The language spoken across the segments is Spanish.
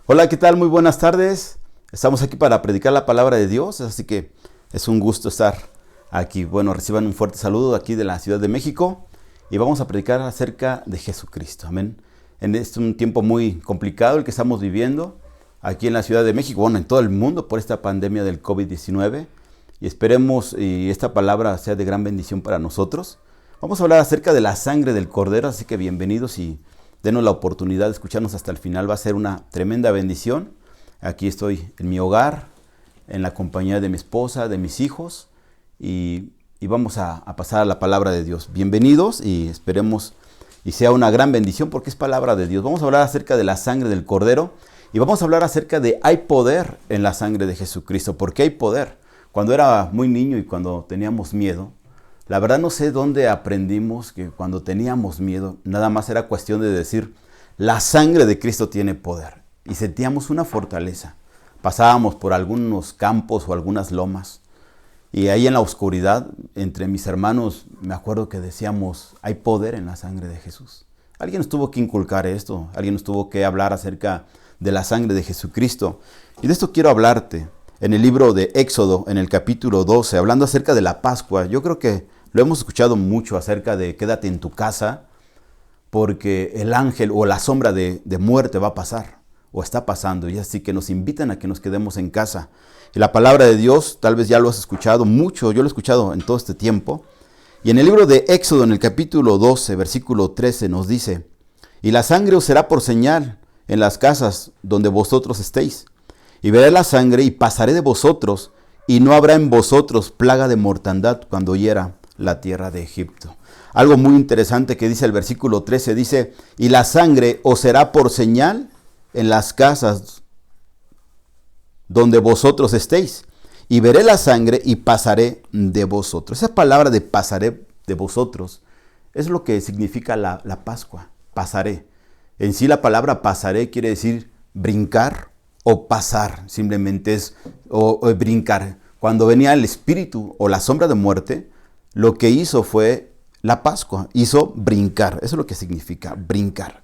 Hola, ¿qué tal? Muy buenas tardes. Estamos aquí para predicar la palabra de Dios, así que es un gusto estar aquí. Bueno, reciban un fuerte saludo aquí de la Ciudad de México y vamos a predicar acerca de Jesucristo. Amén. Es un tiempo muy complicado el que estamos viviendo aquí en la Ciudad de México, bueno, en todo el mundo por esta pandemia del COVID-19 y esperemos y esta palabra sea de gran bendición para nosotros. Vamos a hablar acerca de la sangre del Cordero, así que bienvenidos y denos la oportunidad de escucharnos hasta el final. Va a ser una tremenda bendición. Aquí estoy en mi hogar, en la compañía de mi esposa, de mis hijos, y vamos a pasar a la palabra de Dios. Bienvenidos y esperemos y sea una gran bendición porque es palabra de Dios. Vamos a hablar acerca de la sangre del Cordero y vamos a hablar acerca de hay poder en la sangre de Jesucristo. ¿Por qué hay poder? Cuando era muy niño y cuando teníamos miedo, la verdad no sé dónde aprendimos que cuando teníamos miedo, nada más era cuestión de decir, la sangre de Cristo tiene poder. Y sentíamos una fortaleza. Pasábamos por algunos campos o algunas lomas. Y ahí en la oscuridad, entre mis hermanos, me acuerdo que decíamos, hay poder en la sangre de Jesús. Alguien nos tuvo que inculcar esto. Alguien nos tuvo que hablar acerca de la sangre de Jesucristo. Y de esto quiero hablarte. En el libro de Éxodo, en el capítulo 12, hablando acerca de la Pascua, yo creo que lo hemos escuchado mucho acerca de quédate en tu casa, porque el ángel o la sombra de muerte va a pasar, o está pasando, y así que nos invitan a que nos quedemos en casa. Y la palabra de Dios, tal vez ya lo has escuchado mucho, yo lo he escuchado en todo este tiempo, y en el libro de Éxodo, en el capítulo 12, versículo 13, nos dice, y la sangre os será por señal en las casas donde vosotros estéis, y veré la sangre y pasaré de vosotros, y no habrá en vosotros plaga de mortandad cuando hiera la tierra de Egipto. Algo muy interesante que dice el versículo 13, dice, y la sangre os será por señal en las casas donde vosotros estéis, y veré la sangre y pasaré de vosotros. Esa palabra de pasaré de vosotros es lo que significa la Pascua, pasaré. En sí la palabra pasaré quiere decir brincar o pasar, simplemente es o brincar. Cuando venía el espíritu o la sombra de muerte, lo que hizo fue la Pascua, hizo brincar. Eso es lo que significa, brincar.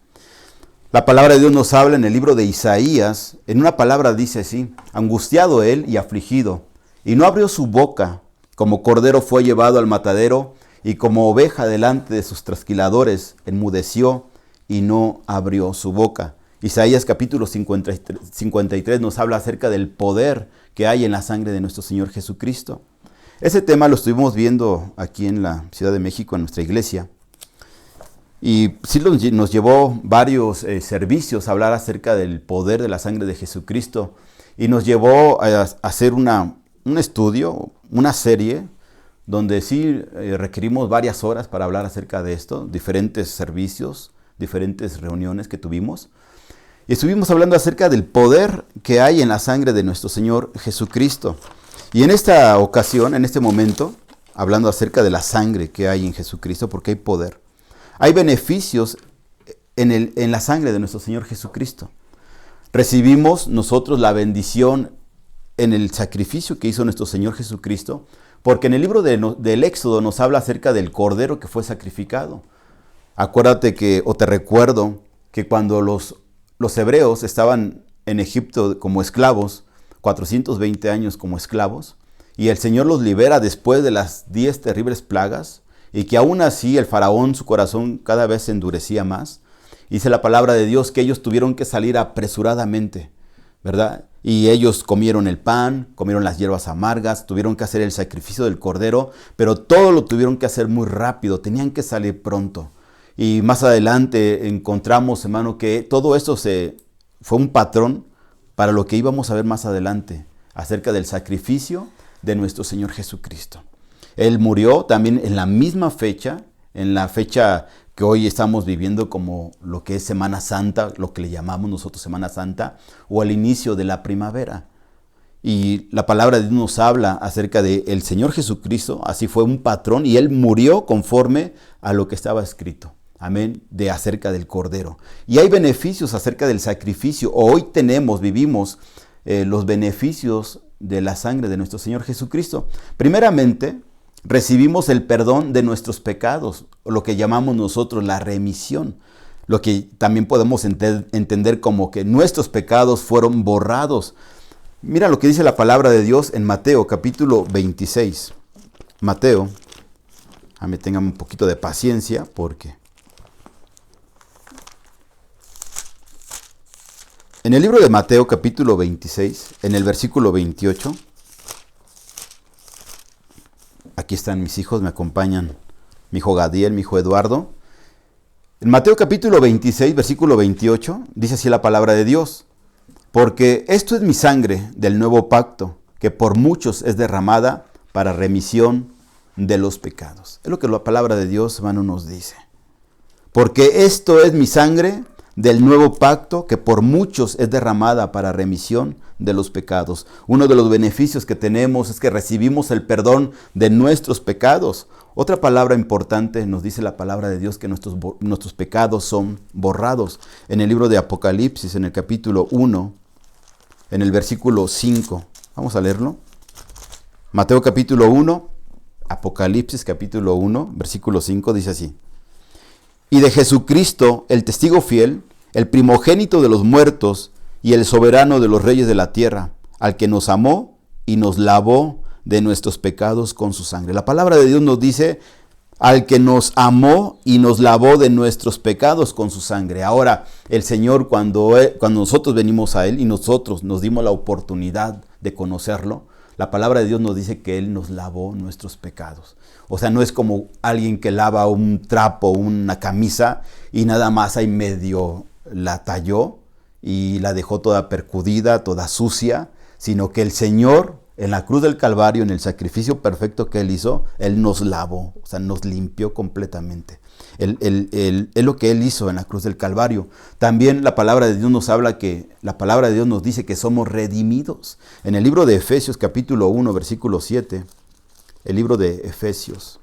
La palabra de Dios nos habla en el libro de Isaías, en una palabra dice así, angustiado él y afligido, y no abrió su boca, como cordero fue llevado al matadero, y como oveja delante de sus trasquiladores, enmudeció y no abrió su boca. Isaías capítulo 53 nos habla acerca del poder que hay en la sangre de nuestro Señor Jesucristo. Ese tema lo estuvimos viendo aquí en la Ciudad de México, en nuestra iglesia. Y sí nos llevó varios servicios a hablar acerca del poder de la sangre de Jesucristo. Y nos llevó a hacer un estudio, una serie, donde sí requerimos varias horas para hablar acerca de esto. Diferentes servicios, diferentes reuniones que tuvimos. Y estuvimos hablando acerca del poder que hay en la sangre de nuestro Señor Jesucristo. Y en esta ocasión, en este momento, hablando acerca de la sangre que hay en Jesucristo, porque hay poder. Hay beneficios en la sangre de nuestro Señor Jesucristo. Recibimos nosotros la bendición en el sacrificio que hizo nuestro Señor Jesucristo, porque en el libro del Éxodo nos habla acerca del Cordero que fue sacrificado. Acuérdate o te recuerdo que cuando los hebreos estaban en Egipto como esclavos, 420 años como esclavos, y el Señor los libera después de las 10 terribles plagas, y que aún así el faraón, su corazón cada vez se endurecía más. Dice la palabra de Dios que ellos tuvieron que salir apresuradamente, ¿verdad? Y ellos comieron el pan, comieron las hierbas amargas, tuvieron que hacer el sacrificio del cordero, pero todo lo tuvieron que hacer muy rápido, tenían que salir pronto. Y más adelante encontramos, hermano, que todo esto fue un patrón para lo que íbamos a ver más adelante, acerca del sacrificio de nuestro Señor Jesucristo. Él murió también en la misma fecha, en la fecha que hoy estamos viviendo como lo que es Semana Santa, lo que le llamamos nosotros Semana Santa, o al inicio de la primavera. Y la palabra de Dios nos habla acerca del Señor Jesucristo, así fue un patrón, y Él murió conforme a lo que estaba escrito. Amén, de acerca del Cordero. Y hay beneficios acerca del sacrificio. Hoy vivimos los beneficios de la sangre de nuestro Señor Jesucristo. Primeramente, recibimos el perdón de nuestros pecados, lo que llamamos nosotros la remisión. lo que también podemos entender como que nuestros pecados fueron borrados. Mira lo que dice la palabra de Dios en Mateo capítulo 26. Mateo, tengan un poquito de paciencia porque en el libro de Mateo capítulo 26, en el versículo 28, aquí están mis hijos, me acompañan mi hijo Gadiel, mi hijo Eduardo. En Mateo capítulo 26, versículo 28, dice así la palabra de Dios: porque esto es mi sangre del nuevo pacto, que por muchos es derramada para remisión de los pecados. Es lo que la palabra de Dios, hermano, nos dice. Porque esto es mi sangre del nuevo pacto, que por muchos es derramada para remisión de los pecados. Uno de los beneficios que tenemos es que recibimos el perdón de nuestros pecados. Otra palabra importante nos dice la palabra de Dios, que nuestros pecados son borrados. En el libro de Apocalipsis, en el capítulo 1, en el versículo 5. Vamos a leerlo. Mateo capítulo 1, Apocalipsis capítulo 1, versículo 5, dice así: y de Jesucristo, el testigo fiel, el primogénito de los muertos y el soberano de los reyes de la tierra, al que nos amó y nos lavó de nuestros pecados con su sangre. La palabra de Dios nos dice: al que nos amó y nos lavó de nuestros pecados con su sangre. Ahora, el Señor, cuando nosotros venimos a Él y nosotros nos dimos la oportunidad de conocerlo, la palabra de Dios nos dice que Él nos lavó nuestros pecados. O sea, no es como alguien que lava un trapo, una camisa, y nada más ahí medio la talló y la dejó toda percudida, toda sucia, sino que el Señor, en la cruz del Calvario, en el sacrificio perfecto que Él hizo, Él nos lavó, o sea, nos limpió completamente. Es lo que Él hizo en la cruz del Calvario. También la palabra de Dios nos habla la palabra de Dios nos dice que somos redimidos. En el libro de Efesios capítulo 1, versículo 7, el libro de Efesios.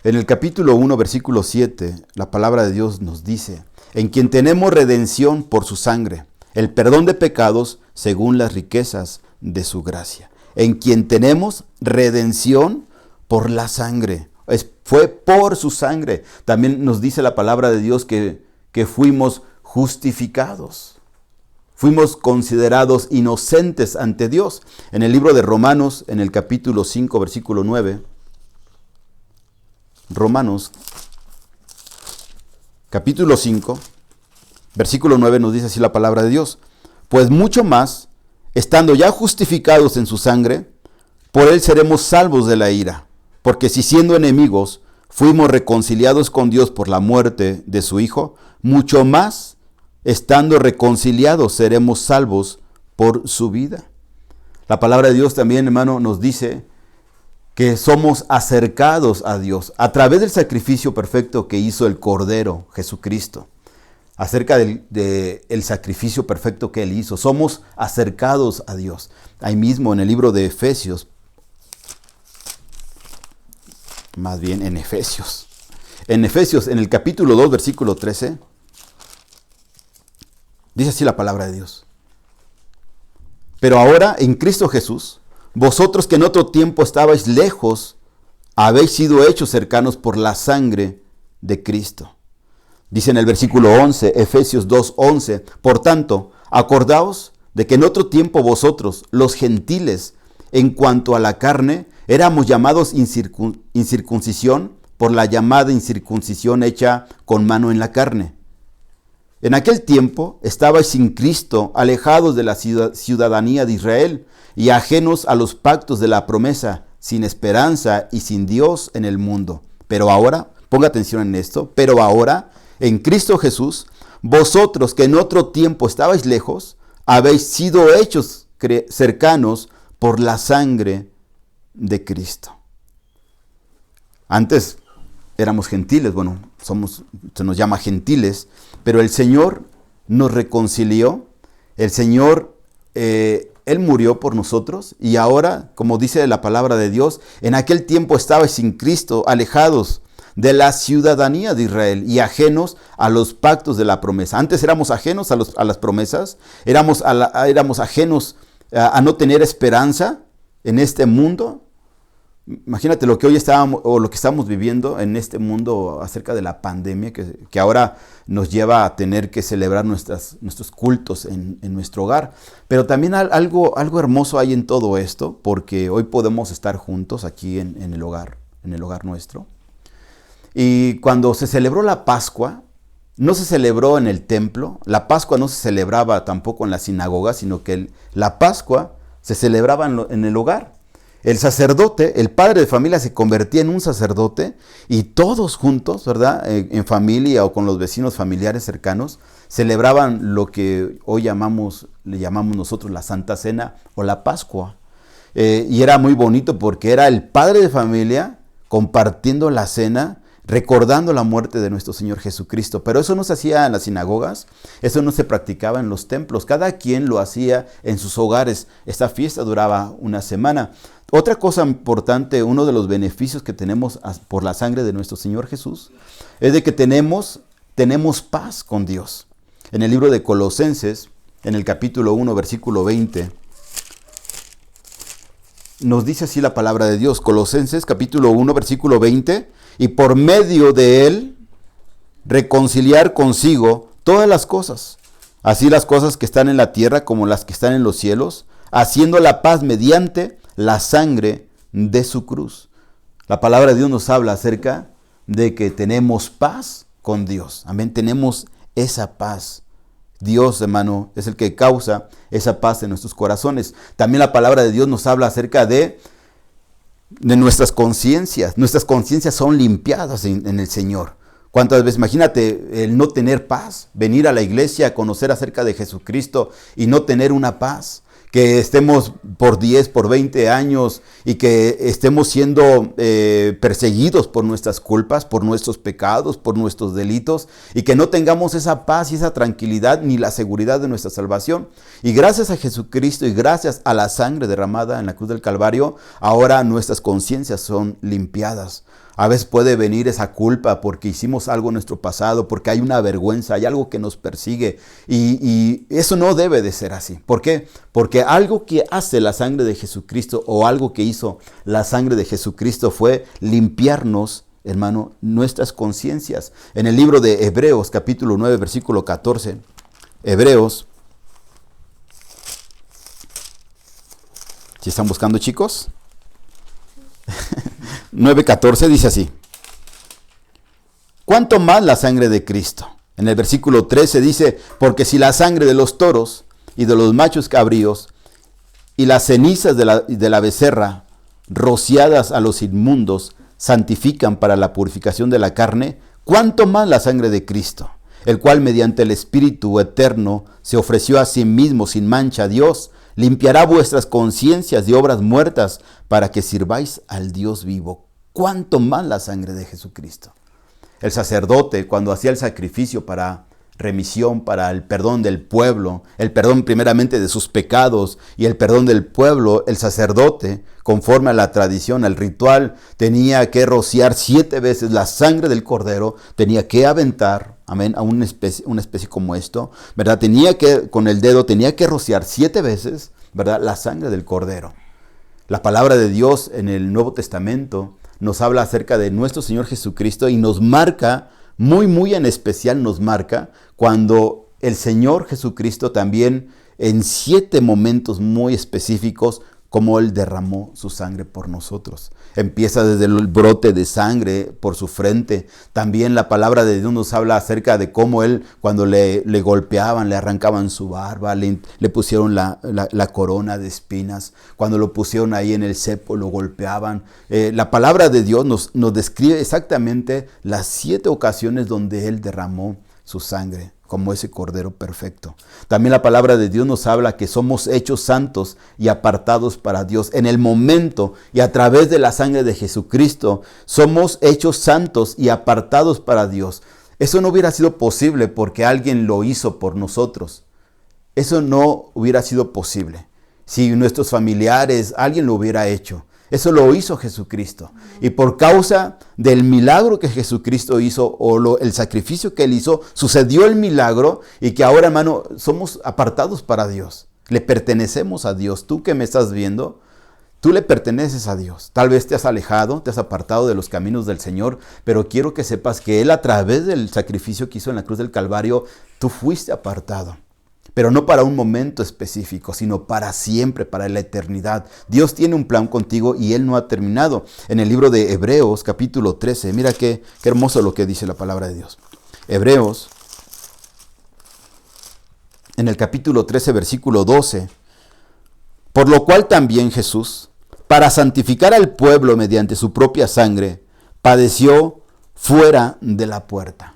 En el capítulo 1, versículo 7, la palabra de Dios nos dice: en quien tenemos redención por su sangre, el perdón de pecados según las riquezas de su gracia. En quien tenemos redención por la sangre. Fue por su sangre. También nos dice la palabra de Dios que fuimos justificados. Fuimos considerados inocentes ante Dios. En el libro de Romanos, en el capítulo 5, versículo 9. Romanos, capítulo 5, versículo 9 nos dice así la palabra de Dios: pues mucho más, estando ya justificados en su sangre, por él seremos salvos de la ira. Porque si siendo enemigos fuimos reconciliados con Dios por la muerte de su Hijo, mucho más, estando reconciliados, seremos salvos por su vida. La palabra de Dios también, hermano, nos dice que somos acercados a Dios a través del sacrificio perfecto que hizo el Cordero Jesucristo. Acerca del sacrificio perfecto que Él hizo, somos acercados a Dios. Ahí mismo en el libro de Efesios, más bien en Efesios, en el capítulo 2, versículo 13, dice así la palabra de Dios: pero ahora en Cristo Jesús, vosotros que en otro tiempo estabais lejos, habéis sido hechos cercanos por la sangre de Cristo. Dice en el versículo 11, Efesios 2:11, por tanto, acordaos de que en otro tiempo vosotros, los gentiles, en cuanto a la carne, éramos llamados incircuncisión por la llamada incircuncisión hecha con mano en la carne. En aquel tiempo estabais sin Cristo, alejados de la ciudadanía de Israel y ajenos a los pactos de la promesa, sin esperanza y sin Dios en el mundo. Pero ahora, ponga atención en esto, pero ahora, en Cristo Jesús, vosotros que en otro tiempo estabais lejos, habéis sido hechos cercanos por la sangre de Cristo. Antes éramos gentiles, se nos llama gentiles, pero el Señor nos reconcilió, el Señor, Él murió por nosotros, y ahora, como dice la palabra de Dios, en aquel tiempo estabais sin Cristo, alejados de la ciudadanía de Israel y ajenos a los pactos de la promesa. Antes éramos ajenos a las promesas, éramos ajenos a no tener esperanza en este mundo, Imagínate lo que hoy estábamos, o lo que estamos viviendo en este mundo acerca de la pandemia, que ahora nos lleva a tener que celebrar nuestros cultos en nuestro hogar. Pero también algo hermoso hay en todo esto, porque hoy podemos estar juntos aquí en el hogar nuestro. Y cuando se celebró la Pascua, no se celebró en el templo, la Pascua no se celebraba tampoco en la sinagoga, sino que la Pascua se celebraba en el hogar. El sacerdote, el padre de familia se convertía en un sacerdote y todos juntos, ¿verdad? En familia o con los vecinos familiares cercanos, celebraban lo que hoy le llamamos nosotros la Santa Cena o la Pascua. Y era muy bonito porque era el padre de familia compartiendo la cena, recordando la muerte de nuestro Señor Jesucristo. Pero eso no se hacía en las sinagogas, eso no se practicaba en los templos. Cada quien lo hacía en sus hogares. Esta fiesta duraba una semana. Otra cosa importante, uno de los beneficios que tenemos por la sangre de nuestro Señor Jesús, es de que tenemos paz con Dios. En el libro de Colosenses, en el capítulo 1, versículo 20, nos dice así la palabra de Dios. Colosenses, capítulo 1, versículo 20, y por medio de él, reconciliar consigo todas las cosas, así las cosas que están en la tierra como las que están en los cielos, haciendo la paz mediante la sangre de su cruz. La palabra de Dios nos habla acerca de que tenemos paz con Dios. Amén, tenemos esa paz. Dios, hermano, es el que causa esa paz en nuestros corazones. También la palabra de Dios nos habla acerca de nuestras conciencias. Nuestras conciencias son limpiadas en el Señor. ¿Cuántas veces? Imagínate el no tener paz, venir a la iglesia a conocer acerca de Jesucristo y no tener una paz. Que estemos por 10, por 20 años y que estemos siendo perseguidos por nuestras culpas, por nuestros pecados, por nuestros delitos y que no tengamos esa paz y esa tranquilidad ni la seguridad de nuestra salvación. Y gracias a Jesucristo y gracias a la sangre derramada en la cruz del Calvario, ahora nuestras conciencias son limpiadas. A veces puede venir esa culpa porque hicimos algo en nuestro pasado, porque hay una vergüenza, hay algo que nos persigue y eso no debe de ser así. ¿Por qué? Porque algo que hace la sangre de Jesucristo o algo que hizo la sangre de Jesucristo fue limpiarnos, hermano, nuestras conciencias. En el libro de Hebreos, capítulo 9, versículo 14, Hebreos, ¿si están buscando, chicos? 9:14 dice así: ¿cuánto más la sangre de Cristo? En el versículo 13 dice: porque si la sangre de los toros y de los machos cabríos y las cenizas de la becerra rociadas a los inmundos santifican para la purificación de la carne, ¿cuánto más la sangre de Cristo? El cual mediante el Espíritu eterno se ofreció a sí mismo sin mancha a Dios, limpiará vuestras conciencias de obras muertas para que sirváis al Dios vivo. ¿Cuánto más la sangre de Jesucristo? El sacerdote, cuando hacía el sacrificio para remisión, para el perdón del pueblo, el perdón primeramente de sus pecados y el perdón del pueblo, el sacerdote, conforme a la tradición, al ritual, tenía que rociar 7 veces la sangre del cordero, tenía que aventar, amén, a una especie como esto, ¿verdad? Con el dedo tenía que rociar 7 veces, ¿verdad?, la sangre del cordero. La palabra de Dios en el Nuevo Testamento nos habla acerca de nuestro Señor Jesucristo y nos marca, muy en especial nos marca, cuando el Señor Jesucristo también en 7 momentos muy específicos, como Él derramó su sangre por nosotros. Empieza desde el brote de sangre por su frente. También la palabra de Dios nos habla acerca de cómo Él, cuando le golpeaban, le arrancaban su barba, le pusieron la corona de espinas. Cuando lo pusieron ahí en el cepo, lo golpeaban. La palabra de Dios nos describe exactamente las 7 ocasiones donde Él derramó su sangre, como ese cordero perfecto. También la palabra de Dios nos habla que somos hechos santos y apartados para Dios. En el momento y a través de la sangre de Jesucristo, somos hechos santos y apartados para Dios. Eso no hubiera sido posible porque alguien lo hizo por nosotros. Eso no hubiera sido posible si nuestros familiares, alguien lo hubiera hecho. Eso lo hizo Jesucristo. Y por causa del milagro que Jesucristo hizo, o el sacrificio que Él hizo, sucedió el milagro y que ahora, hermano, somos apartados para Dios. Le pertenecemos a Dios. Tú que me estás viendo, Tú le perteneces a Dios. Tal vez te has alejado, te has apartado de los caminos del Señor, pero quiero que sepas que Él, a través del sacrificio que hizo en la cruz del Calvario, tú fuiste apartado. Pero no para un momento específico, sino para siempre, para la eternidad. Dios tiene un plan contigo y Él no ha terminado. En el libro de Hebreos, capítulo 13, mira qué hermoso lo que dice la palabra de Dios. Hebreos, en el capítulo 13, versículo 12. Por lo cual también Jesús, para santificar al pueblo mediante su propia sangre, padeció fuera de la puerta.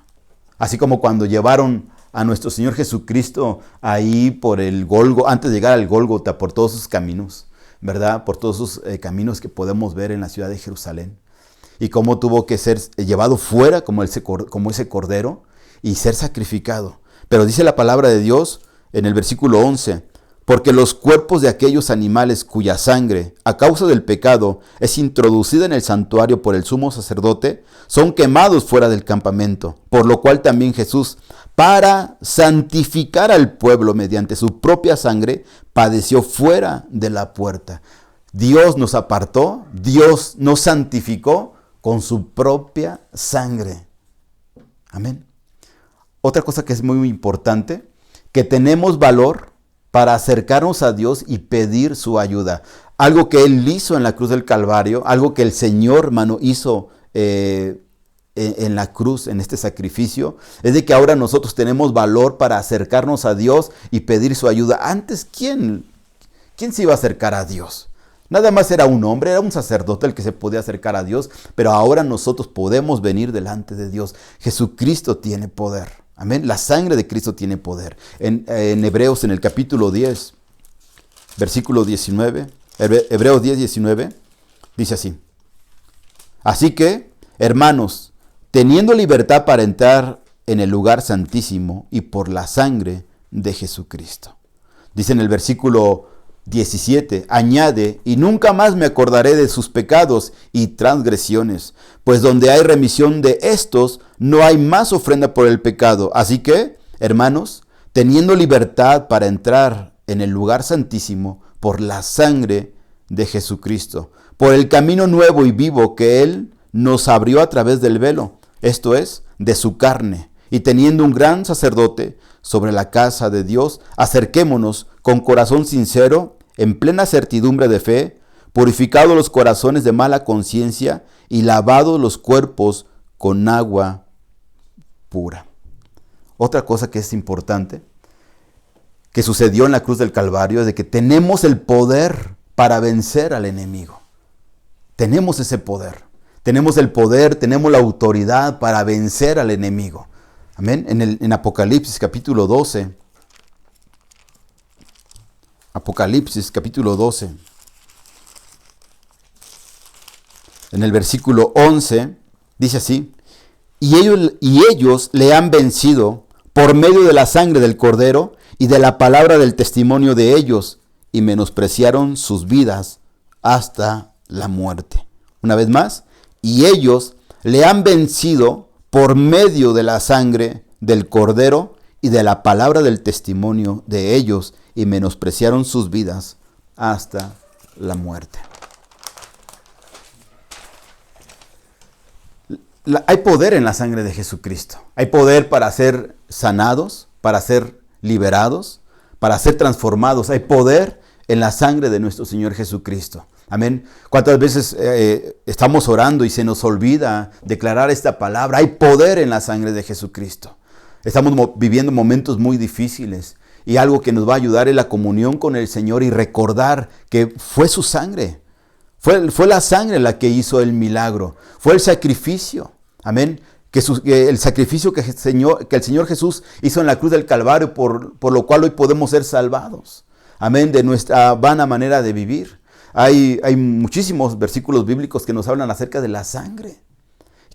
Así como cuando llevaron a nuestro Señor Jesucristo ahí por el Gólgota, antes de llegar al Gólgota, por todos sus caminos, ¿verdad? Por todos sus caminos que podemos ver en la ciudad de Jerusalén. Y cómo tuvo que ser llevado fuera como ese cordero y ser sacrificado. Pero dice la palabra de Dios en el versículo 11, porque los cuerpos de aquellos animales cuya sangre, a causa del pecado, es introducida en el santuario por el sumo sacerdote, son quemados fuera del campamento, por lo cual también Jesús, para santificar al pueblo mediante su propia sangre, padeció fuera de la puerta. Dios nos apartó, Dios nos santificó con su propia sangre. Amén. Otra cosa que es muy importante, que tenemos valor para acercarnos a Dios y pedir su ayuda. Algo que Él hizo en la cruz del Calvario, algo que el Señor, hermano, hizo en la cruz, en este sacrificio, es de que ahora nosotros tenemos valor para acercarnos a Dios y pedir su ayuda. Antes, ¿quién se iba a acercar a Dios? Nada más era un hombre, era un sacerdote el que se podía acercar a Dios, pero ahora nosotros podemos venir delante de Dios. Jesucristo tiene poder. Amén. La sangre de Cristo tiene poder. En Hebreos, en el capítulo 10, versículo 19, Hebreos 10, 19, dice así. Así que, hermanos, teniendo libertad para entrar en el lugar santísimo y por la sangre de Jesucristo. Dice en el versículo 17, añade, y nunca más me acordaré de sus pecados y transgresiones, pues donde hay remisión de estos, no hay más ofrenda por el pecado. Así que, hermanos, teniendo libertad para entrar en el lugar santísimo por la sangre de Jesucristo, por el camino nuevo y vivo que Él nos abrió a través del velo, esto es, de su carne, y teniendo un gran sacerdote sobre la casa de Dios, acerquémonos con corazón sincero, en plena certidumbre de fe, purificados los corazones de mala conciencia y lavados los cuerpos con agua pura. Otra cosa que es importante, que sucedió en la cruz del Calvario, es de que tenemos el poder para vencer al enemigo. Tenemos ese poder. Tenemos el poder, tenemos la autoridad para vencer al enemigo. Amén. En Apocalipsis capítulo 12. Apocalipsis capítulo 12. En el versículo 11 dice así. Y ellos le han vencido por medio de la sangre del Cordero y de la palabra del testimonio de ellos, y menospreciaron sus vidas hasta la muerte. Una vez más, y ellos le han vencido por medio de la sangre del Cordero y de la palabra del testimonio de ellos, y menospreciaron sus vidas hasta la muerte. Hay poder en la sangre de Jesucristo. Hay poder para ser sanados, para ser liberados, para ser transformados. Hay poder en la sangre de nuestro Señor Jesucristo. Amén. ¿Cuántas veces estamos orando y se nos olvida declarar esta palabra? Hay poder en la sangre de Jesucristo. Estamos viviendo momentos muy difíciles y algo que nos va a ayudar es la comunión con el Señor y recordar que fue su sangre. Fue la sangre la que hizo el milagro. Fue el sacrificio. Amén. Que el sacrificio que el Señor Jesús hizo en la cruz del Calvario, por lo cual hoy podemos ser salvados. Amén. De nuestra vana manera de vivir. Hay muchísimos versículos bíblicos que nos hablan acerca de la sangre.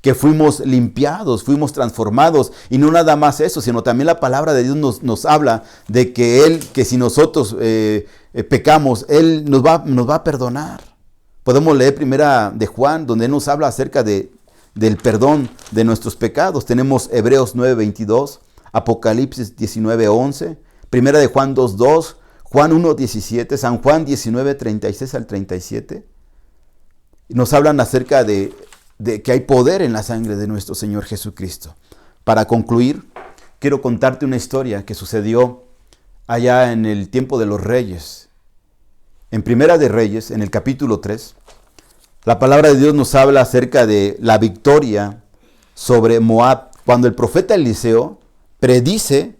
Que fuimos limpiados, fuimos transformados. Y no nada más eso, sino también la palabra de Dios nos habla de que si nosotros pecamos, Él nos va a perdonar. Podemos leer primera de Juan, donde Él nos habla acerca del perdón de nuestros pecados. Tenemos Hebreos 9:22, Apocalipsis 19:11, primera de Juan 2:2, Juan 1:17, San Juan 19:36 al 37. Nos hablan acerca de que hay poder en la sangre de nuestro Señor Jesucristo. Para concluir, quiero contarte una historia que sucedió allá en el tiempo de los reyes. En Primera de Reyes, en el capítulo 3, la palabra de Dios nos habla acerca de la victoria sobre Moab. Cuando el profeta Eliseo predice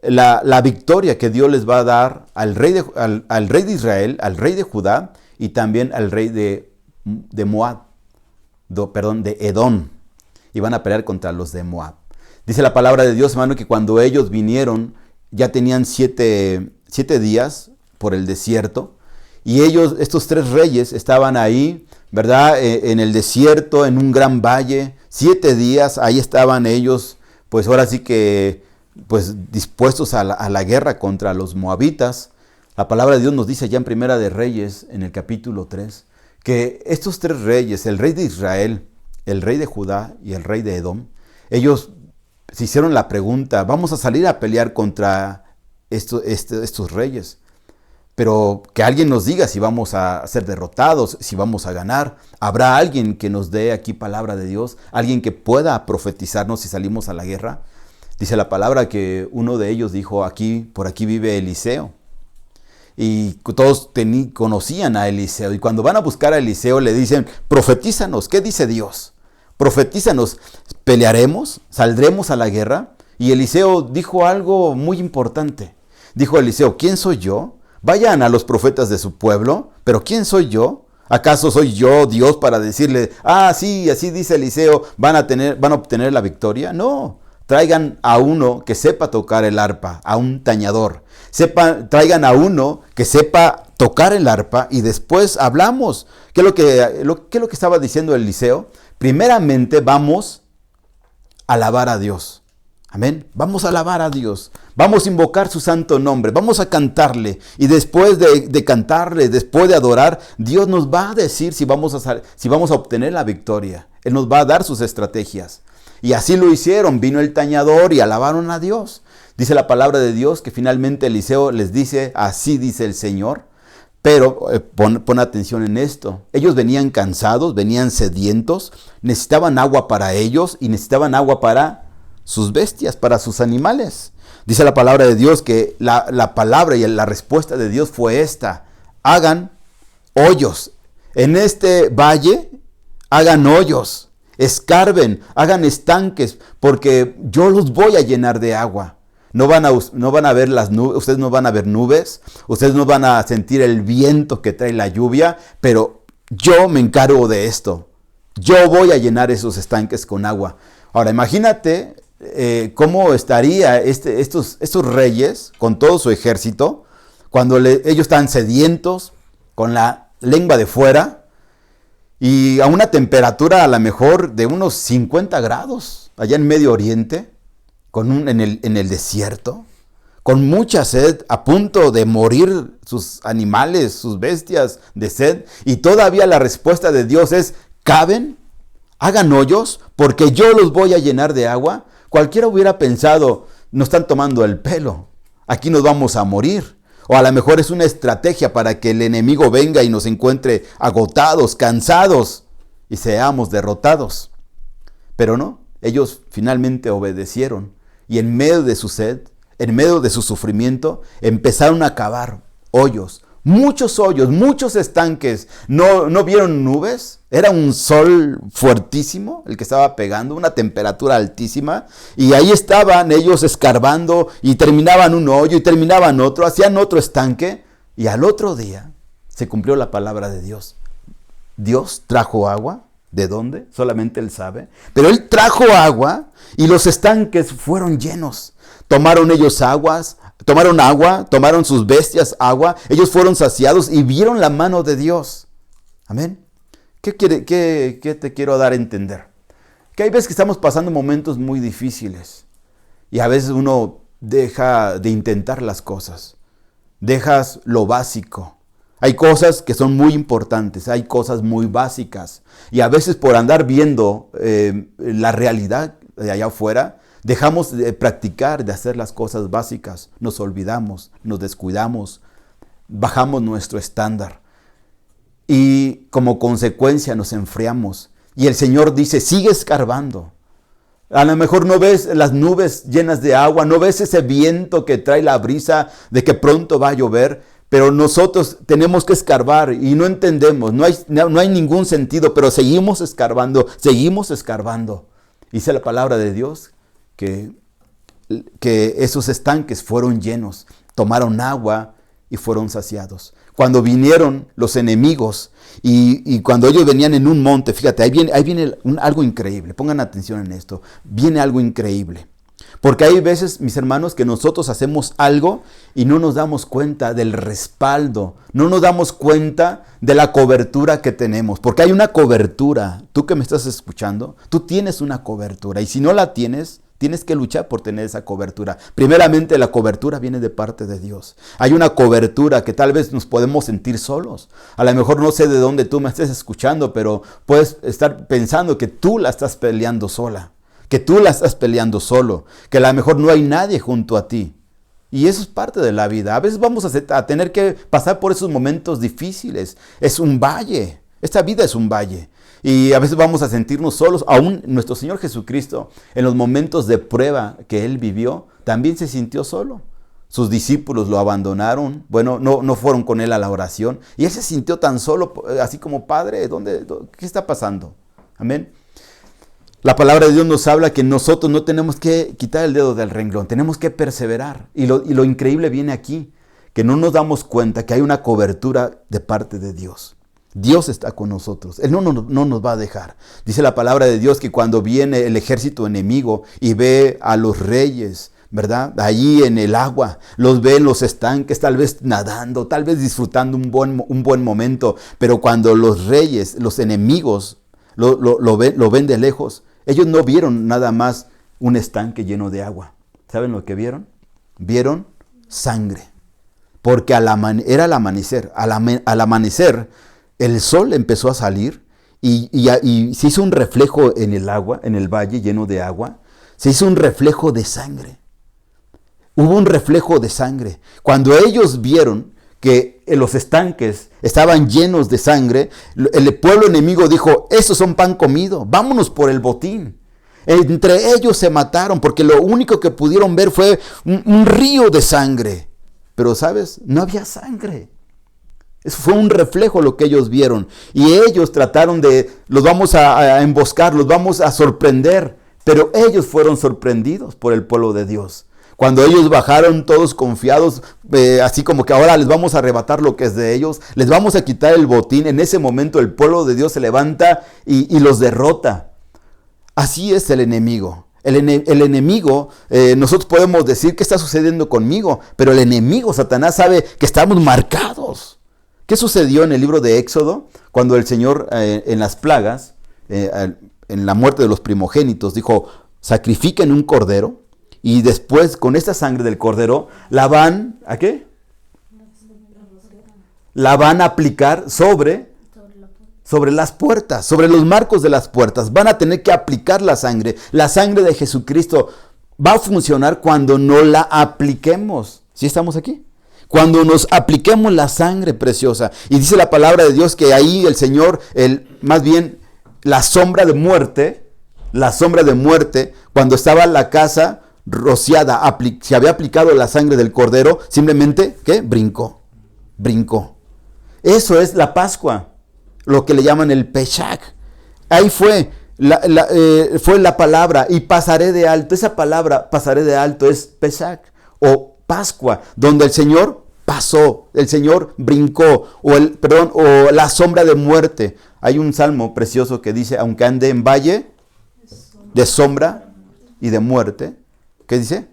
la victoria que Dios les va a dar al rey de Israel, al rey de Judá y también al rey de Moab, de Edom. Y van a pelear contra los de Moab. Dice la palabra de Dios, hermano, que cuando ellos vinieron, ya tenían 7 días por el desierto. Y ellos, estos 3 reyes, estaban ahí, ¿verdad? En el desierto, en un gran valle. 7 días, ahí estaban ellos, pues ahora sí que, pues dispuestos a la guerra contra los moabitas. La palabra de Dios nos dice ya en Primera de Reyes, en el capítulo 3, que estos 3 reyes, el rey de Israel, el rey de Judá y el rey de Edom, ellos se hicieron la pregunta, vamos a salir a pelear contra estos reyes, pero que alguien nos diga si vamos a ser derrotados, si vamos a ganar. ¿Habrá alguien que nos dé aquí palabra de Dios? ¿Alguien que pueda profetizarnos si salimos a la guerra? Dice la palabra que uno de ellos dijo, por aquí vive Eliseo. Y todos conocían a Eliseo. Y cuando van a buscar a Eliseo le dicen, profetízanos, ¿qué dice Dios? Profetízanos, ¿pelearemos? ¿Saldremos a la guerra? Y Eliseo dijo algo muy importante. Dijo Eliseo, ¿quién soy yo? Vayan a los profetas de su pueblo, pero ¿quién soy yo? ¿Acaso soy yo Dios para decirle, sí, así dice Eliseo, van a obtener la victoria? No, traigan a uno que sepa tocar el arpa, a un tañador. Traigan a uno que sepa tocar el arpa y después hablamos. ¿Qué es lo que estaba diciendo Eliseo? Primeramente vamos a alabar a Dios. Amén. Vamos a alabar a Dios. Vamos a invocar su santo nombre. Vamos a cantarle. Y después de cantarle, después de adorar, Dios nos va a decir si vamos a obtener la victoria. Él nos va a dar sus estrategias. Y así lo hicieron. Vino el tañador y alabaron a Dios. Dice la palabra de Dios que finalmente Eliseo les dice, así dice el Señor. Pero pon atención en esto. Ellos venían cansados, venían sedientos, necesitaban agua para ellos y necesitaban agua para sus bestias, para sus animales. Dice la palabra de Dios que la palabra y la respuesta de Dios fue esta: hagan hoyos. En este valle, hagan hoyos, escarben, hagan estanques, porque yo los voy a llenar de agua. No van a ver las nubes, ustedes no van a ver nubes, ustedes no van a sentir el viento que trae la lluvia, pero yo me encargo de esto. Yo voy a llenar esos estanques con agua. Ahora, imagínate cómo estaría estos reyes con todo su ejército cuando ellos están sedientos, con la lengua de fuera y a una temperatura a lo mejor de unos 50 grados allá en Medio Oriente, en el desierto, con mucha sed, a punto de morir sus animales, sus bestias de sed, y todavía la respuesta de Dios es: caben, hagan hoyos, porque yo los voy a llenar de agua. Cualquiera hubiera pensado, nos están tomando el pelo, aquí nos vamos a morir. O a lo mejor es una estrategia para que el enemigo venga y nos encuentre agotados, cansados y seamos derrotados. Pero no, ellos finalmente obedecieron y en medio de su sed, en medio de su sufrimiento, empezaron a cavar hoyos, muchos estanques. No vieron nubes, era un sol fuertísimo el que estaba pegando, una temperatura altísima, y ahí estaban ellos escarbando y terminaban un hoyo y terminaban otro, hacían otro estanque, y al otro día se cumplió la palabra de Dios. Dios trajo agua. ¿De dónde? Solamente Él sabe. Pero Él trajo agua y los estanques fueron llenos. Tomaron agua, tomaron sus bestias agua, ellos fueron saciados y vieron la mano de Dios. Amén. ¿Qué te quiero dar a entender? Que hay veces que estamos pasando momentos muy difíciles y a veces uno deja de intentar las cosas. Dejas lo básico. Hay cosas que son muy importantes, hay cosas muy básicas. Y a veces por andar viendo la realidad de allá afuera, Dejamos de practicar, de hacer las cosas básicas. Nos olvidamos, nos descuidamos, bajamos nuestro estándar. Y como consecuencia nos enfriamos. Y el Señor dice, sigue escarbando. A lo mejor no ves las nubes llenas de agua, no ves ese viento que trae la brisa de que pronto va a llover, pero nosotros tenemos que escarbar y no entendemos, no hay ningún sentido, pero seguimos escarbando. Dice la palabra de Dios que esos estanques fueron llenos, tomaron agua y fueron saciados. Cuando vinieron los enemigos y cuando ellos venían en un monte, fíjate, ahí viene algo increíble, pongan atención en esto, viene algo increíble. Porque hay veces, mis hermanos, que nosotros hacemos algo y no nos damos cuenta del respaldo, no nos damos cuenta de la cobertura que tenemos, porque hay una cobertura. Tú que me estás escuchando, tú tienes una cobertura y si no la tienes, tienes que luchar por tener esa cobertura. Primeramente, la cobertura viene de parte de Dios. Hay una cobertura que tal vez nos podemos sentir solos. A lo mejor no sé de dónde tú me estés escuchando, pero puedes estar pensando que tú la estás peleando sola, que tú la estás peleando solo, que a lo mejor no hay nadie junto a ti. Y eso es parte de la vida. A veces vamos a tener que pasar por esos momentos difíciles. Es un valle. Esta vida es un valle. Y a veces vamos a sentirnos solos. Aún nuestro Señor Jesucristo, en los momentos de prueba que Él vivió, también se sintió solo. Sus discípulos lo abandonaron. Bueno, no fueron con Él a la oración. Y Él se sintió tan solo, así como, Padre, ¿qué está pasando? Amén. La palabra de Dios nos habla que nosotros no tenemos que quitar el dedo del renglón. Tenemos que perseverar. Y lo increíble viene aquí, que no nos damos cuenta que hay una cobertura de parte de Dios. Dios está con nosotros. Él no nos va a dejar. Dice la palabra de Dios que cuando viene el ejército enemigo y ve a los reyes, ¿verdad? Allí en el agua, los ve en los estanques, tal vez nadando, tal vez disfrutando un buen momento. Pero cuando los reyes, los enemigos, lo ven de lejos, ellos no vieron nada más un estanque lleno de agua. ¿Saben lo que vieron? Vieron sangre. Porque era el amanecer. Al amanecer, el sol empezó a salir y se hizo un reflejo en el agua, en el valle lleno de agua. Se hizo un reflejo de sangre. Hubo un reflejo de sangre. Cuando ellos vieron que los estanques estaban llenos de sangre, el pueblo enemigo dijo, esos son pan comido, vámonos por el botín. Entre ellos se mataron porque lo único que pudieron ver fue un río de sangre. Pero, ¿sabes? No había sangre. Eso fue un reflejo lo que ellos vieron. Y ellos trataron los vamos a emboscar, los vamos a sorprender. Pero ellos fueron sorprendidos por el pueblo de Dios. Cuando ellos bajaron todos confiados, así como que ahora les vamos a arrebatar lo que es de ellos, les vamos a quitar el botín. En ese momento el pueblo de Dios se levanta y los derrota. Así es el enemigo. El enemigo, nosotros podemos decir qué está sucediendo conmigo, pero el enemigo, Satanás, sabe que estamos marcados. ¿Qué sucedió en el libro de Éxodo? Cuando el Señor en las plagas, en la muerte de los primogénitos, dijo, sacrifiquen un cordero y después con esta sangre del cordero la van, ¿a qué? La van a aplicar sobre las puertas, sobre los marcos de las puertas. Van a tener que aplicar la sangre. La sangre de Jesucristo va a funcionar cuando no la apliquemos. ¿Sí estamos aquí? Cuando nos apliquemos la sangre preciosa. Y dice la palabra de Dios que ahí el Señor, más bien la sombra de muerte, cuando estaba la casa rociada, se había aplicado la sangre del cordero, simplemente, ¿qué? Brincó. Eso es la Pascua, lo que le llaman el Pesach. Ahí fue la palabra, y pasaré de alto. Esa palabra, pasaré de alto, es Pesach, o Pascua, donde el Señor pasó, el Señor brincó, o la sombra de muerte. Hay un salmo precioso que dice, aunque ande en valle de sombra y de muerte, ¿qué dice?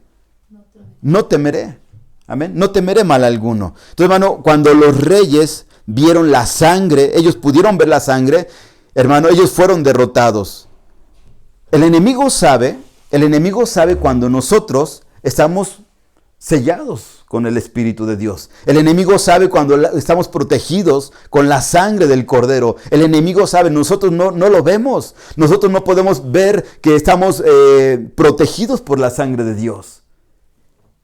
No temeré. Amén. No temeré mal alguno. Entonces, hermano, cuando los reyes vieron la sangre, ellos pudieron ver la sangre, hermano, ellos fueron derrotados. El enemigo sabe cuando nosotros estamos sellados con el Espíritu de Dios. El enemigo sabe cuando estamos protegidos con la sangre del Cordero. El enemigo sabe, nosotros no lo vemos. Nosotros no podemos ver que estamos protegidos por la sangre de Dios.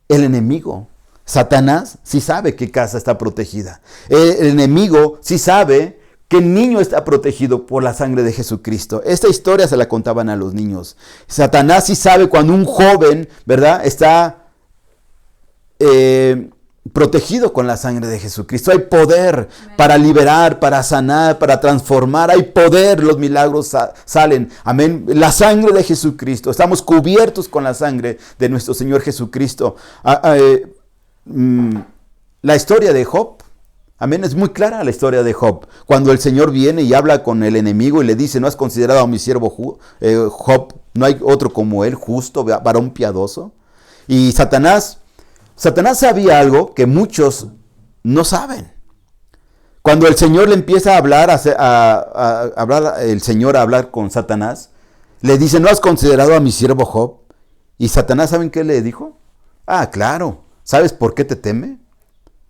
El enemigo, Satanás, sí sabe que casa está protegida. El enemigo sí sabe que el niño está protegido por la sangre de Jesucristo. Esta historia se la contaban a los niños. Satanás sí sabe cuando un joven, ¿verdad?, está protegido con la sangre de Jesucristo. Hay poder para liberar, para sanar, para transformar. Hay poder, los milagros salen. Amén. La sangre de Jesucristo. Estamos cubiertos con la sangre de nuestro Señor Jesucristo. La historia de Job, amén, es muy clara la historia de Job. Cuando el Señor viene y habla con el enemigo y le dice, ¿no has considerado a mi siervo Job? No hay otro como él, justo, varón piadoso. Y Satanás sabía algo que muchos no saben. Cuando el Señor le empieza a hablar, el Señor a hablar con Satanás, le dice, ¿no has considerado a mi siervo Job? Y Satanás, ¿saben qué le dijo? Ah, claro. ¿Sabes por qué te teme?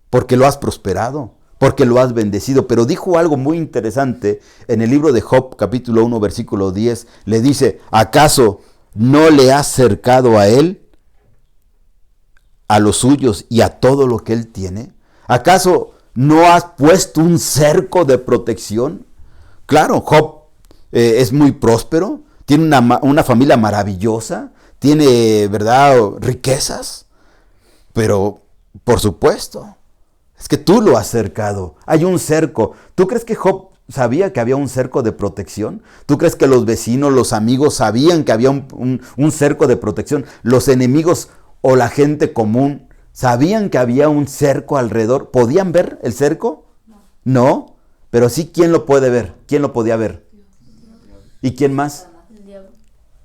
Porque lo has prosperado, porque lo has bendecido. Pero dijo algo muy interesante en el libro de Job, capítulo 1, versículo 10. Le dice, ¿acaso no le has cercado a él, a los suyos y a todo lo que él tiene? ¿Acaso no has puesto un cerco de protección? Claro, Job es muy próspero, tiene una familia maravillosa, tiene, ¿verdad?, riquezas. Pero, por supuesto, es que tú lo has cercado. Hay un cerco. ¿Tú crees que Job sabía que había un cerco de protección? ¿Tú crees que los vecinos, los amigos sabían que había un cerco de protección? ¿Los enemigos o la gente común sabían que había un cerco alrededor? ¿Podían ver el cerco? No. Pero sí, ¿quién lo puede ver? ¿Quién lo podía ver? ¿Y quién más? El diablo.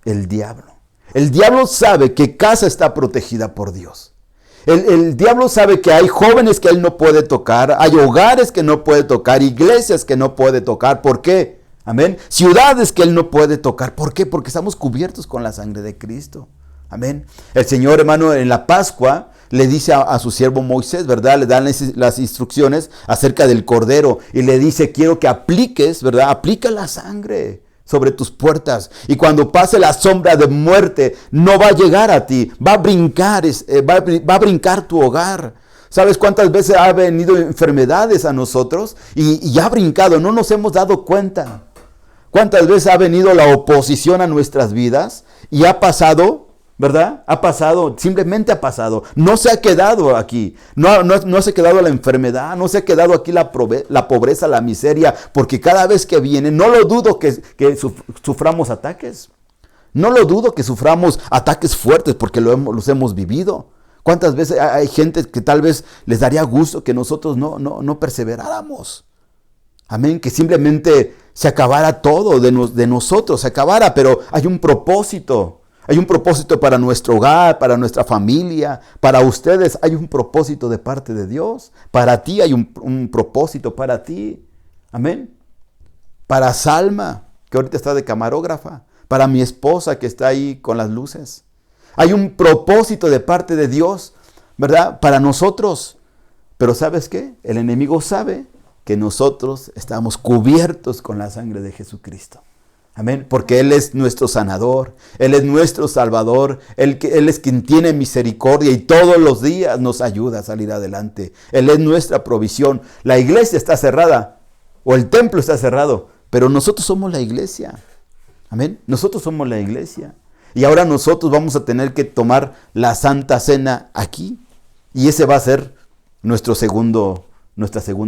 El diablo. El diablo sabe que casa está protegida por Dios. El diablo sabe que hay jóvenes que él no puede tocar, hay hogares que no puede tocar, iglesias que no puede tocar. ¿Por qué? Amén. Ciudades que él no puede tocar. ¿Por qué? Porque estamos cubiertos con la sangre de Cristo. Amén. El Señor, hermano, en la Pascua le dice a su siervo Moisés, ¿verdad? Le dan las instrucciones acerca del Cordero y le dice, quiero que apliques, ¿verdad? Aplica la sangre sobre tus puertas, y cuando pase la sombra de muerte, no va a llegar a ti, va a brincar tu hogar. ¿Sabes cuántas veces ha venido enfermedades a nosotros? Y ha brincado, no nos hemos dado cuenta. ¿Cuántas veces ha venido la oposición a nuestras vidas? Y ha pasado, ¿verdad? Ha pasado, simplemente ha pasado. No se ha quedado aquí. No se ha quedado la enfermedad, no se ha quedado aquí la pobreza, la miseria. Porque cada vez que viene, no lo dudo que suframos ataques. No lo dudo que suframos ataques fuertes porque los hemos vivido. ¿Cuántas veces hay gente que tal vez les daría gusto que nosotros no perseveráramos? Amén, que simplemente se acabara todo de nosotros, se acabara, pero hay un propósito. Hay un propósito para nuestro hogar, para nuestra familia, para ustedes hay un propósito de parte de Dios. Para ti hay un propósito para ti. Amén. Para Salma, que ahorita está de camarógrafa. Para mi esposa que está ahí con las luces. Hay un propósito de parte de Dios, ¿verdad? Para nosotros. Pero ¿sabes qué? El enemigo sabe que nosotros estamos cubiertos con la sangre de Jesucristo. Amén, porque Él es nuestro sanador, Él es nuestro salvador, Él es quien tiene misericordia y todos los días nos ayuda a salir adelante. Él es nuestra provisión. La iglesia está cerrada o el templo está cerrado, pero nosotros somos la iglesia. Amén, nosotros somos la iglesia. Y ahora nosotros vamos a tener que tomar la Santa Cena aquí. Y ese va a ser nuestra segunda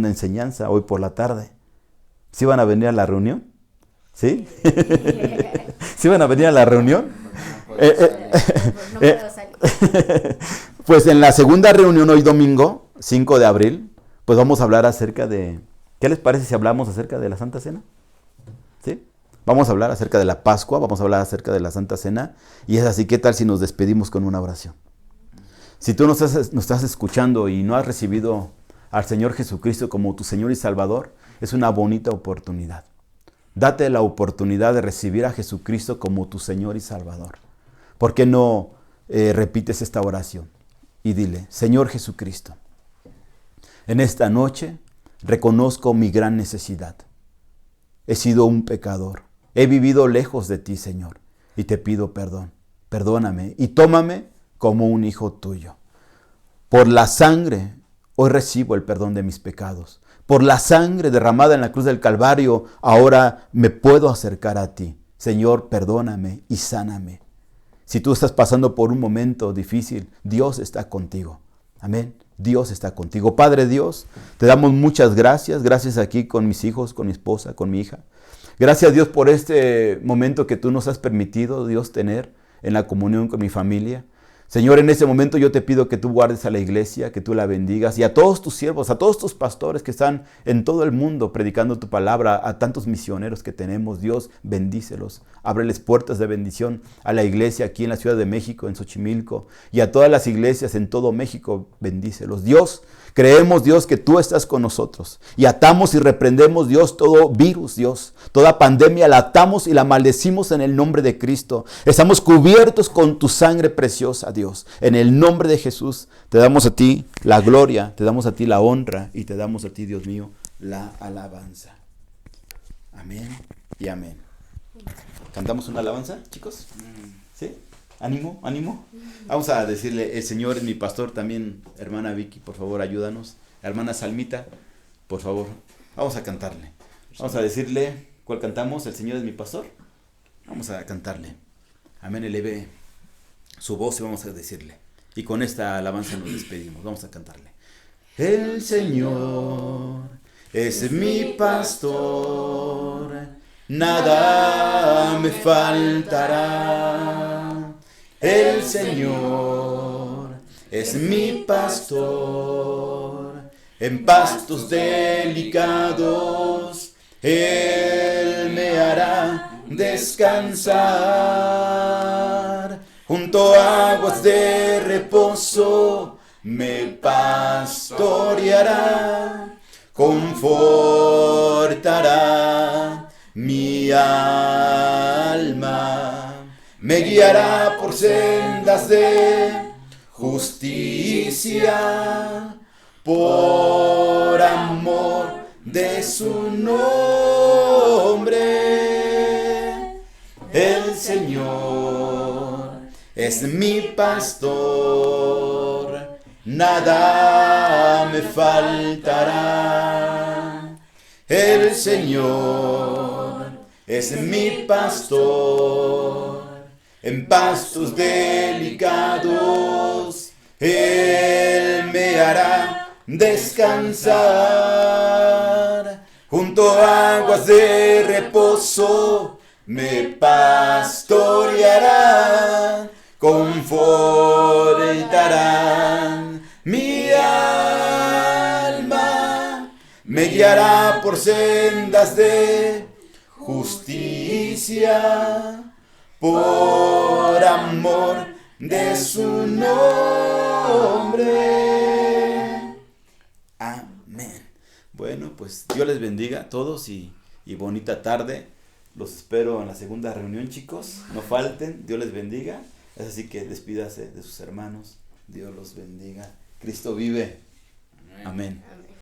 enseñanza hoy por la tarde. ¿Sí van a venir a la reunión? ¿Sí? ¿Sí van a venir a la reunión? No puedo salir. Pues en la segunda reunión hoy domingo, 5 de abril, pues vamos a hablar acerca de... ¿Qué les parece si hablamos acerca de la Santa Cena? ¿Sí? Vamos a hablar acerca de la Pascua, vamos a hablar acerca de la Santa Cena. Y es así, ¿qué tal si nos despedimos con una oración? Si tú nos estás escuchando y no has recibido al Señor Jesucristo como tu Señor y Salvador, es una bonita oportunidad. Date la oportunidad de recibir a Jesucristo como tu Señor y Salvador. ¿Por qué no repites esta oración? y dile: Señor Jesucristo, en esta noche reconozco mi gran necesidad. He sido un pecador. He vivido lejos de ti, Señor, y te pido perdón. Perdóname y tómame como un hijo tuyo. Por la sangre, hoy recibo el perdón de mis pecados. Por la sangre derramada en la cruz del Calvario, ahora me puedo acercar a ti. Señor, perdóname y sáname. Si tú estás pasando por un momento difícil, Dios está contigo. Amén. Dios está contigo. Padre Dios, te damos muchas gracias. Gracias aquí con mis hijos, con mi esposa, con mi hija. Gracias, Dios, por este momento que tú nos has permitido, Dios, tener en la comunión con mi familia. Señor, en este momento yo te pido que tú guardes a la iglesia, que tú la bendigas, y a todos tus siervos, a todos tus pastores que están en todo el mundo predicando tu palabra, a tantos misioneros que tenemos. Dios, bendícelos. Ábreles puertas de bendición a la iglesia aquí en la Ciudad de México, en Xochimilco, y a todas las iglesias en todo México. Bendícelos. Dios, creemos, Dios, que tú estás con nosotros, y atamos y reprendemos, Dios, todo virus, Dios, toda pandemia la atamos y la maldecimos en el nombre de Cristo. Estamos cubiertos con tu sangre preciosa, Dios. En el nombre de Jesús te damos a ti la gloria, te damos a ti la honra y te damos a ti, Dios mío, la alabanza. Amén y amén. ¿Cantamos una alabanza, chicos? ¿Sí? ¿Ánimo? ¿Ánimo? Vamos a decirle: el Señor es mi pastor. También, hermana Vicky, por favor, ayúdanos. Hermana Salmita, por favor, vamos a cantarle. Vamos a decirle: ¿cuál cantamos? El Señor es mi pastor. Vamos a cantarle. Amén, eleve su voz y vamos a decirle. Y con esta alabanza nos despedimos. Vamos a cantarle. El Señor es mi pastor, nada me faltará. El Señor es mi pastor, en pastos delicados Él me hará descansar. Junto a aguas de reposo me pastoreará, confortará mi alma, me guiará por sendas de justicia, por amor de su nombre. El Señor es mi pastor, nada me faltará. El Señor es mi pastor, en pastos delicados Él me hará descansar. Junto a aguas de reposo me pastoreará, confortará mi alma, me guiará por sendas de justicia, por amor de su nombre. Amén. Bueno, pues Dios les bendiga a todos y bonita tarde. Los espero en la segunda reunión, chicos. No falten. Dios les bendiga. Es así que despídase de sus hermanos. Dios los bendiga. Cristo vive. Amén. Amén.